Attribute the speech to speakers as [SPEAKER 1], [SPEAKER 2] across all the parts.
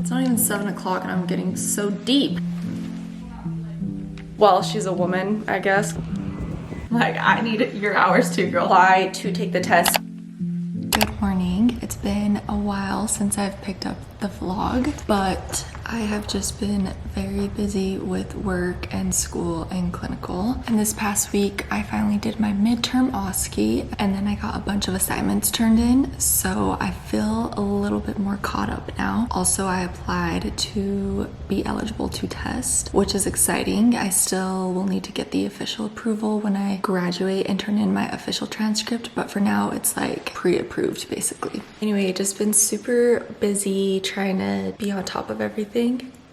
[SPEAKER 1] It's not even 7 o'clock and I'm getting so deep. Well, she's a woman, I guess. Like, I need your hours too, girl. Apply to take the test. Good morning. It's been a while since I've picked up the vlog, but I have just been very busy with work and school and clinical. And this past week, I finally did my midterm OSCE, and then I got a bunch of assignments turned in, so I feel a little bit more caught up now. Also, I applied to be eligible to test, which is exciting. I still will need to get the official approval when I graduate and turn in my official transcript, but for now, it's like pre-approved basically. Anyway, just been super busy trying to be on top of everything.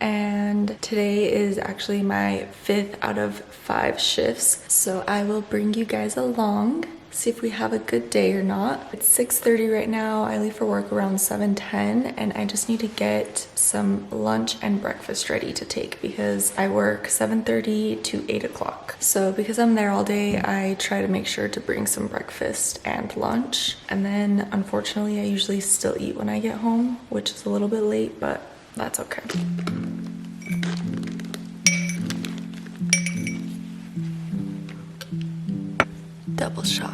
[SPEAKER 1] And today is actually my 5th out of 5 shifts. So I will bring you guys along, see if we have a good day or not. It's 6:30 right now. I leave for work around 7:10 and I just need to get some lunch and breakfast ready to take because I work 7:30 to 8 o'clock. So because I'm there all day, I try to make sure to bring some breakfast and lunch. And then unfortunately, I usually still eat when I get home, which is a little bit late, but that's okay. Double shot.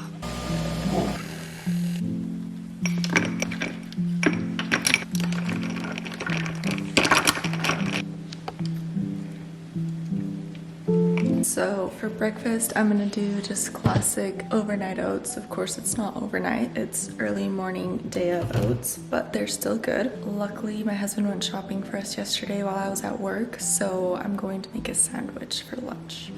[SPEAKER 1] So for breakfast, I'm gonna do just classic overnight oats. Of course, it's not overnight, it's early morning day of oats, but they're still good. Luckily, my husband went shopping for us yesterday while I was at work, so I'm going to make a sandwich for lunch.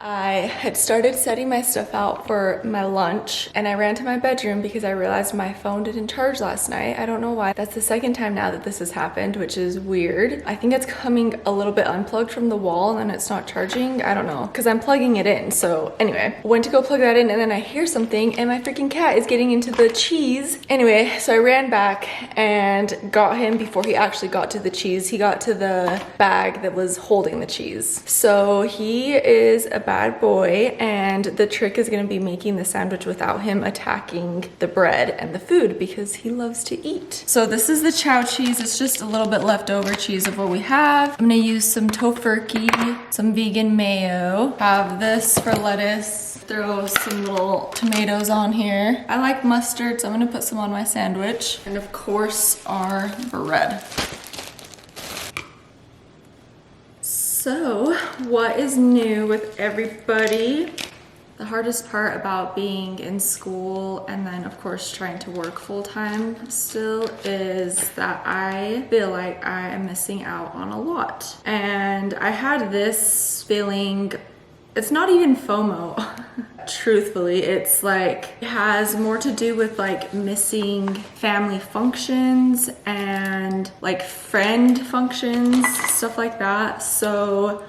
[SPEAKER 1] I had started setting my stuff out for my lunch and I ran to my bedroom because I realized my phone didn't charge last night. I don't know why. That's the second time now that this has happened, which is weird. I think it's coming a little bit unplugged from the wall and it's not charging. I don't know, because I'm plugging it in. So anyway, went to go plug that in and then I hear something and my freaking cat is getting into the cheese. Anyway, so I ran back and got him before he actually got to the cheese. He got to the bag that was holding the cheese. So he is a bad boy, and the trick is going to be making the sandwich without him attacking the bread and the food because he loves to eat. So this is the chow cheese. It's just a little bit leftover cheese of what we have. I'm going to use some tofurkey, some vegan mayo, have this for lettuce, throw some little tomatoes on here. I like mustard, so I'm going to put some on my sandwich, and of course our bread. So, what is new with everybody? The hardest part about being in school and then of course trying to work full-time still is that I feel like I am missing out on a lot. And I had this feeling, it's not even FOMO. Truthfully, it's like, it has more to do with like missing family functions and like friend functions, stuff like that. So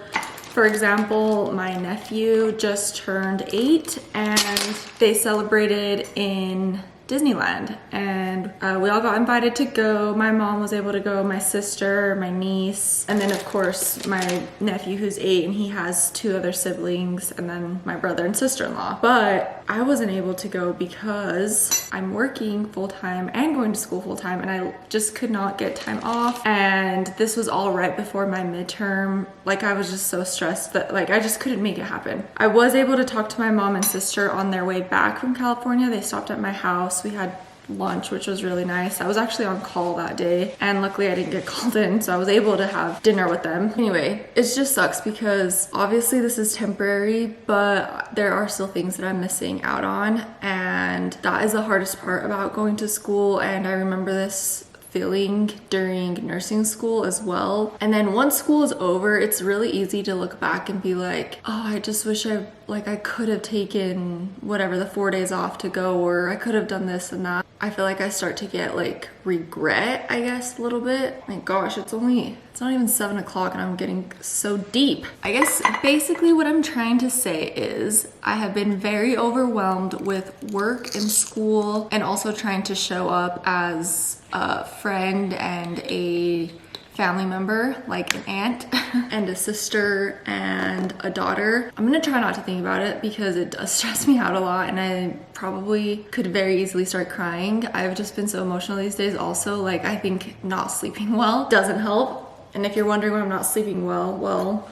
[SPEAKER 1] for example, my nephew just turned 8 and they celebrated in Disneyland, and we all got invited to go. My mom was able to go, my sister, my niece, and then of course my nephew who's 8 and he has 2 other siblings, and then my brother and sister-in-law. But I wasn't able to go because I'm working full-time and going to school full-time, and I just could not get time off. And this was all right before my midterm. Like, I was just so stressed that like I just couldn't make it happen. I was able to talk to my mom and sister on their way back from California. They stopped at my house. We had lunch, which was really nice. I was actually on call that day, and luckily I didn't get called in, so I was able to have dinner with them. Anyway, it just sucks because obviously this is temporary, but there are still things that I'm missing out on, and that is the hardest part about going to school. And I remember this feeling during nursing school as well. And then once school is over, it's really easy to look back and be like, oh, I just wish I could have taken whatever, the 4 days off to go, or I could have done this and that. I feel like I start to get like regret, I guess, a little bit. My gosh, it's not even 7 o'clock and I'm getting so deep. I guess basically what I'm trying to say is I have been very overwhelmed with work and school, and also trying to show up as a friend and a family member, like an aunt and a sister and a daughter. I'm gonna try not to think about it because it does stress me out a lot and I probably could very easily start crying. I've just been so emotional these days also. Like, I think not sleeping well doesn't help. And if you're wondering why I'm not sleeping well,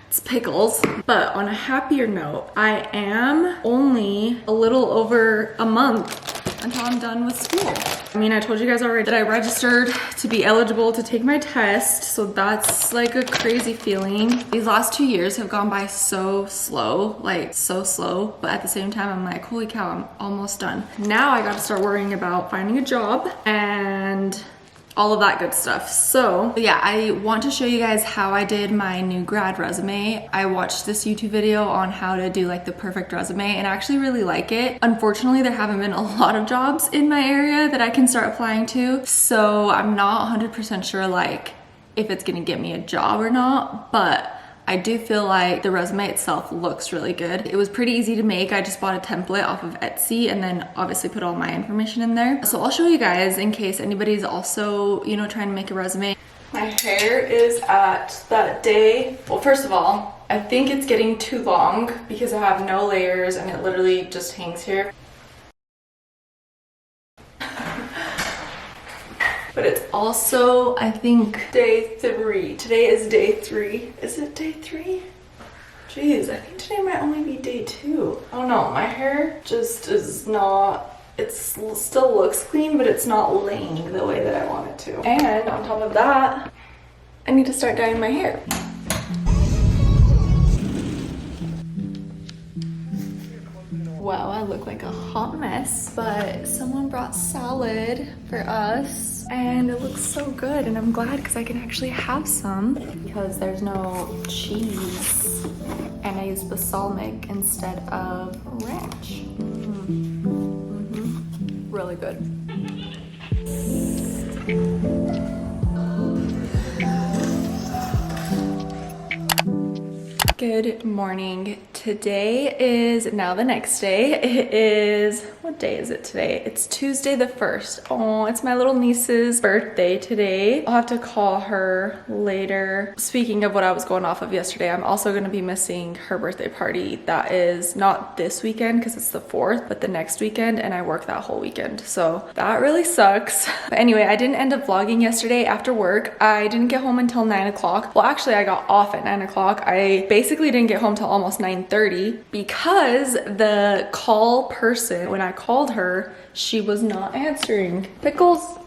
[SPEAKER 1] it's pickles. But on a happier note, I am only a little over a month until I'm done with school. I mean, I told you guys already that I registered to be eligible to take my test, so that's like a crazy feeling. These last 2 years have gone by so slow, like so slow, but at the same time, I'm like, holy cow, I'm almost done. Now I gotta start worrying about finding a job and all of that good stuff. So yeah, I want to show you guys how I did my new grad resume. I watched this YouTube video on how to do like the perfect resume and I actually really like it. Unfortunately, there haven't been a lot of jobs in my area that I can start applying to. So I'm not 100% sure like if it's gonna get me a job or not, but I do feel like the resume itself looks really good. It was pretty easy to make. I just bought a template off of Etsy and then obviously put all my information in there. So I'll show you guys in case anybody's also, you know, trying to make a resume. My hair is at that day. Well, first of all, I think it's getting too long because I have no layers and it literally just hangs here. But it's also, I think, day 3. Today is day 3. Is it day 3? Jeez, I think today might only be day 2. Oh no, my hair just is not, it still looks clean, but it's not laying the way that I want it to. And on top of that, I need to start dyeing my hair. Wow, I look like a hot mess, but someone brought salad for us and it looks so good and I'm glad because I can actually have some because there's no cheese and I use balsamic instead of ranch. Really good. Good morning. Today is now the next day. It is, what day is it today? It's Tuesday the 1st. Oh, it's my little niece's birthday today. I'll have to call her later. Speaking of what I was going off of yesterday, I'm also going to be missing her birthday party. That is not this weekend because it's the 4th, but the next weekend, and I work that whole weekend. So that really sucks. But anyway, I didn't end up vlogging yesterday after work. I didn't get home until 9 o'clock. Well, actually, I got off at 9 o'clock. I basically didn't get home till almost 9:30 because the call person, when I called her, she was not answering. Pickles,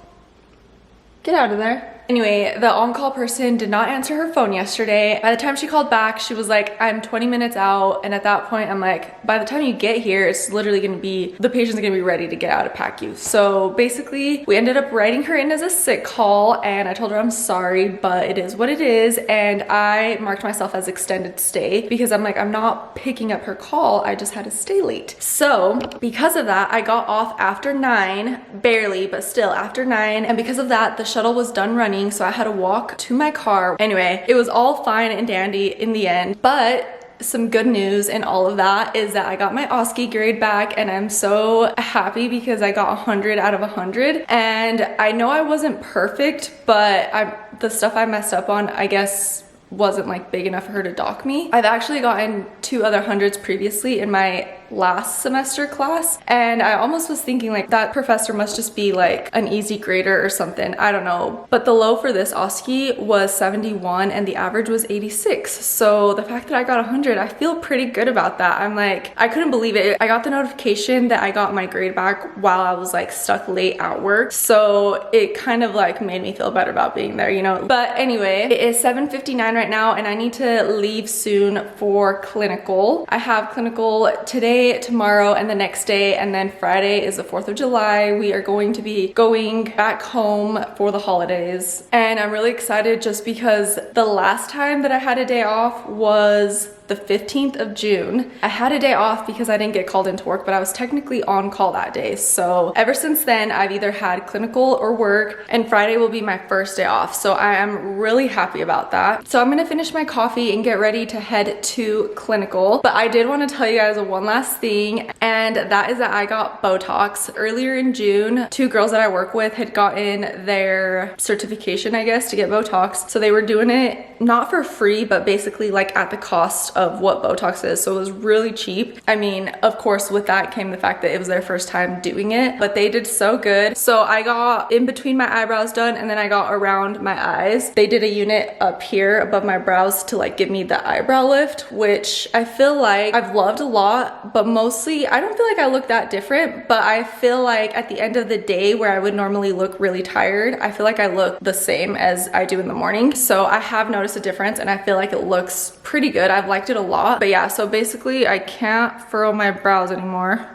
[SPEAKER 1] get out of there. Anyway, the on-call person did not answer her phone yesterday. By the time she called back, she was like, I'm 20 minutes out. And at that point, I'm like, by the time you get here, it's literally gonna be, the patient's gonna be ready to get out of PACU. So basically, we ended up writing her in as a sick call and I told her I'm sorry, but it is what it is. And I marked myself as extended stay because I'm like, I'm not picking up her call. I just had to stay late. So because of that, I got off after 9, barely, but still after 9. And because of that, the shuttle was done running. So I had to walk to my car. Anyway, it was all fine and dandy in the end, but some good news in all of that is that I got my OSCE grade back and I'm so happy because I got 100 out of 100. And I know I wasn't perfect, but the stuff I messed up on, I guess, wasn't like big enough for her to dock me. I've actually gotten 2 other hundreds previously in my last semester class, and I almost was thinking like that professor must just be like an easy grader or something, I don't know. But the low for this OSCE was 71 and the average was 86. So the fact that I got 100, I feel pretty good about that. I'm like, I couldn't believe it. I got the notification that I got my grade back while I was like stuck late at work, so it kind of like made me feel better about being there, you know. But anyway, it is 7:59 right now and I need to leave soon for clinical. I have clinical today, tomorrow, and the next day, and then Friday is the 4th of July. We are going to be going back home for the holidays, and I'm really excited just because the last time that I had a day off was the 15th of June. I had a day off because I didn't get called into work, but I was technically on call that day. So ever since then, I've either had clinical or work, and Friday will be my first day off. So I am really happy about that. So I'm gonna finish my coffee and get ready to head to clinical. But I did want to tell you guys one last thing, and that is that I got Botox earlier in June. Two girls that I work with had gotten their certification, I guess, to get Botox. So they were doing it not for free, but basically like at the cost of what Botox is. So it was really cheap. I mean, of course, with that came the fact that it was their first time doing it, but they did so good. So I got in between my eyebrows done, and then I got around my eyes. They did a unit up here above my brows to like give me the eyebrow lift, which I feel like I've loved a lot, but mostly I don't feel like I look that different, but I feel like at the end of the day where I would normally look really tired, I feel like I look the same as I do in the morning. So I have noticed a difference, and I feel like it looks pretty good. I've liked it a lot. But yeah, so basically I can't furrow my brows anymore.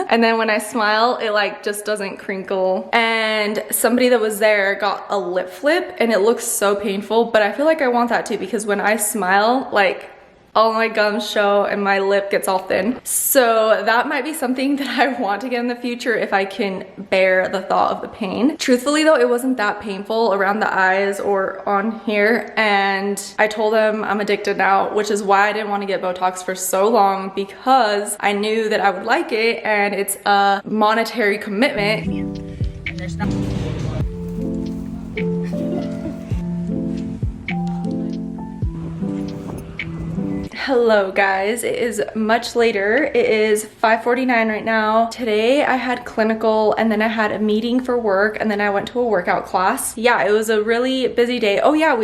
[SPEAKER 1] And then when I smile, it like just doesn't crinkle. And somebody that was there got a lip flip, and it looks so painful, but I feel like I want that too, because when I smile, like all my gums show and my lip gets all thin. So that might be something that I want to get in the future if I can bear the thought of the pain. Truthfully though, it wasn't that painful around the eyes or on here, and I told them I'm addicted now, which is why I didn't want to get Botox for so long, because I knew that I would like it, and it's a monetary commitment. And there's not Hello guys, it is much later. It is 5:49 right now. Today I had clinical, and then I had a meeting for work, and then I went to a workout class. Yeah, it was a really busy day. Oh yeah,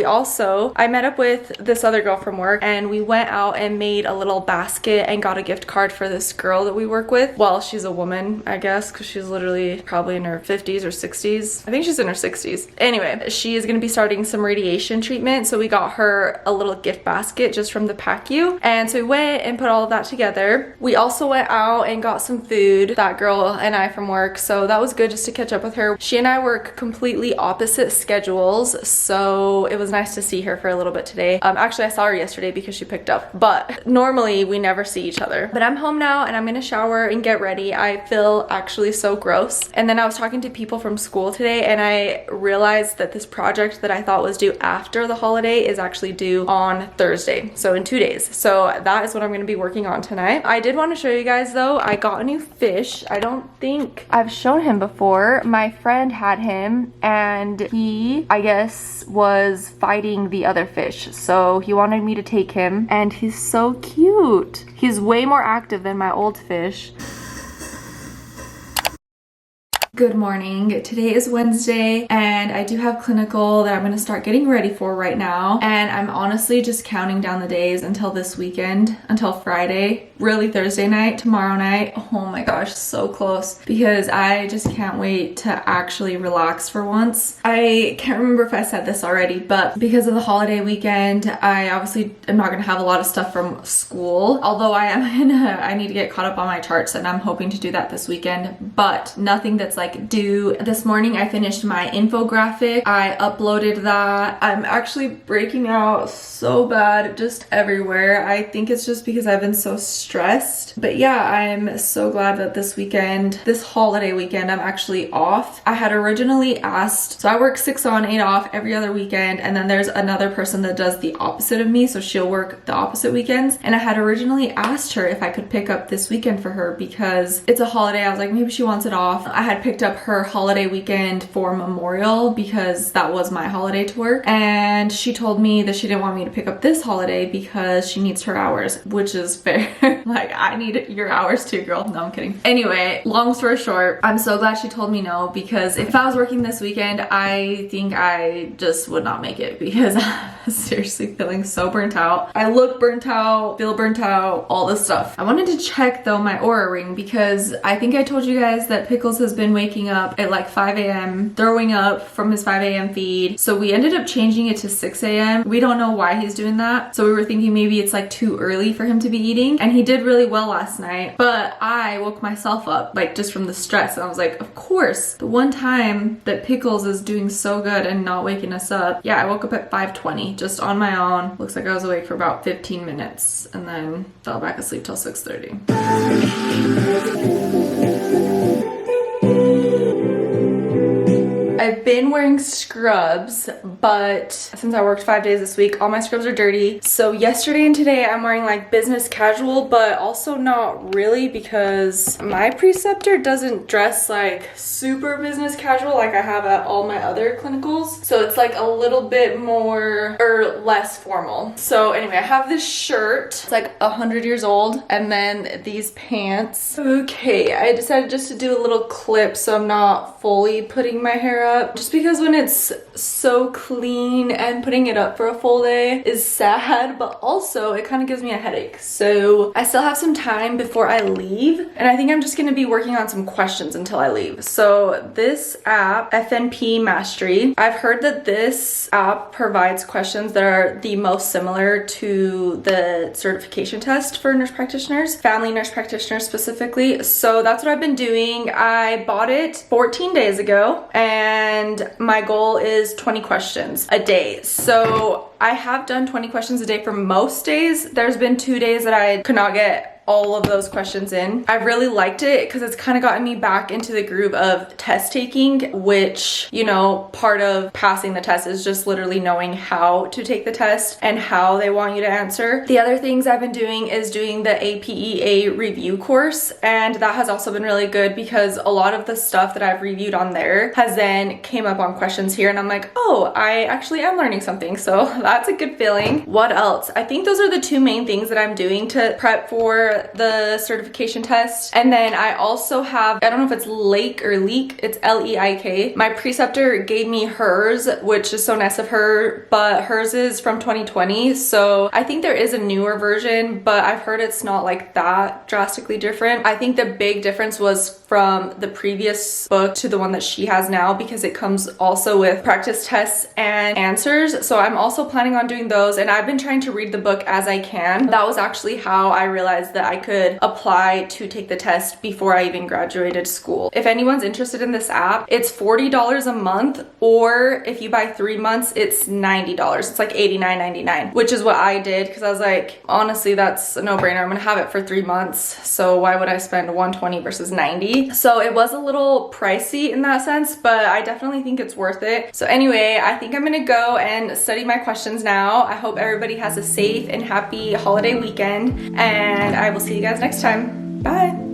[SPEAKER 1] I met up with this other girl from work, and we went out and made a little basket and got a gift card for this girl that we work with. Well, she's a woman, I guess, because she's literally probably in her 50s or 60s. I think she's in her 60s. Anyway, she is going to be starting some radiation treatment, so we got her a little gift basket just from the PACU. And so we went and put all of that together. We also went out and got some food, that girl and I from work, so that was good just to catch up with her. She and I work completely opposite schedules, so it was nice to see her for a little bit today. Actually, I saw her yesterday because she picked up, but normally we never see each other. But I'm home now, and I'm gonna shower and get ready. I feel actually so gross. And then I was talking to people from school today, and I realized that this project that I thought was due after the holiday is actually due on Thursday, so in 2 days. So that is what I'm going to be working on tonight. I did want to show you guys though, I got a new fish. I don't think I've shown him before. My friend had him, and he, I guess, was fighting the other fish. So he wanted me to take him, and he's so cute. He's way more active than my old fish. Good morning. Today is Wednesday, and I do have clinical that I'm going to start getting ready for right now. And I'm honestly just counting down the days until this weekend, until Friday, really Thursday night, tomorrow night. Oh my gosh, so close, because I just can't wait to actually relax for once. I can't remember if I said this already, but because of the holiday weekend, I obviously am not going to have a lot of stuff from school, although I need to get caught up on my charts, and I'm hoping to do that this weekend, but nothing that's like due. This morning I finished my infographic. I uploaded that. I'm actually breaking out so bad just everywhere. I think it's just because I've been so stressed. But yeah, I'm so glad that this weekend, this holiday weekend, I'm actually off. I had originally asked, so I work 6 on 8 off every other weekend, and then there's another person that does the opposite of me, so she'll work the opposite weekends. And I had originally asked her if I could pick up this weekend for her because it's a holiday. I was like, maybe she wants it off. I had picked up her holiday weekend for Memorial because that was my holiday to work, and she told me that she didn't want me to pick up this holiday because she needs her hours, which is fair. Like, I need your hours too, girl. No, I'm kidding. Anyway, long story short, I'm so glad she told me no, because if I was working this weekend, I think I just would not make it, because I'm seriously feeling so burnt out. I look burnt out, feel burnt out, all this stuff. I wanted to check though my Aura ring, because I think I told you guys that Pickles has been waking waking up at like 5 a.m., throwing up from his 5 a.m. feed. So we ended up changing it to 6 a.m. We don't know why he's doing that. So we were thinking maybe it's like too early for him to be eating. And he did really well last night, but I woke myself up like just from the stress. And I was like, of course, the one time that Pickles is doing so good and not waking us up. Yeah, I woke up at 5:20 just on my own. Looks like I was awake for about 15 minutes and then fell back asleep till 6:30. I've been wearing scrubs, but since I worked 5 days this week, all my scrubs are dirty. So yesterday and today I'm wearing like business casual, but also not really because my preceptor doesn't dress like super business casual like I have at all my other clinicals. So it's like a little bit more or less formal. So anyway, I have this shirt. It's like 100 years old. And then these pants. Okay, I decided just to do a little clip so I'm not fully putting my hair up. Just because when it's so clean and putting it up for a full day is sad, but also it kind of gives me a headache. So I still have some time before I leave, and I think I'm just going to be working on some questions until I leave. So this app, FNP Mastery, I've heard that this app provides questions that are the most similar to the certification test for nurse practitioners, family nurse practitioners specifically. So that's what I've been doing. I bought it 14 days ago, and my goal is 20 questions a day. So I have done 20 questions a day for most days. There's been 2 days that I could not get all of those questions in. I really liked it because it's kind of gotten me back into the groove of test taking, which, you know, part of passing the test is just literally knowing how to take the test and how they want you to answer. The other things I've been doing is doing the APEA review course, and that has also been really good because a lot of the stuff that I've reviewed on there has then came up on questions here, and I'm like, oh, I actually am learning something. So that's a good feeling. What else? I think those are the two main things that I'm doing to prep for the certification test. And then I also have, I don't know if it's Lake or Leak, it's L-E-I-K. My preceptor gave me hers, which is so nice of her, but hers is from 2020. So I think there is a newer version, but I've heard it's not like that drastically different. I think the big difference was from the previous book to the one that she has now, because it comes also with practice tests and answers. So I'm also planning on doing those, and I've been trying to read the book as I can. That was actually how I realized that I could apply to take the test before I even graduated school. If anyone's interested in this app, it's $40 a month, or if you buy 3 months, it's $90. It's like $89.99, which is what I did because I was like, honestly, that's a no-brainer. I'm gonna have it for 3 months, so why would I spend $120 versus $90? So it was a little pricey in that sense, but I definitely think it's worth it. So anyway, I think I'm gonna go and study my questions now. I hope everybody has a safe and happy holiday weekend, and I will see you guys next time. Bye.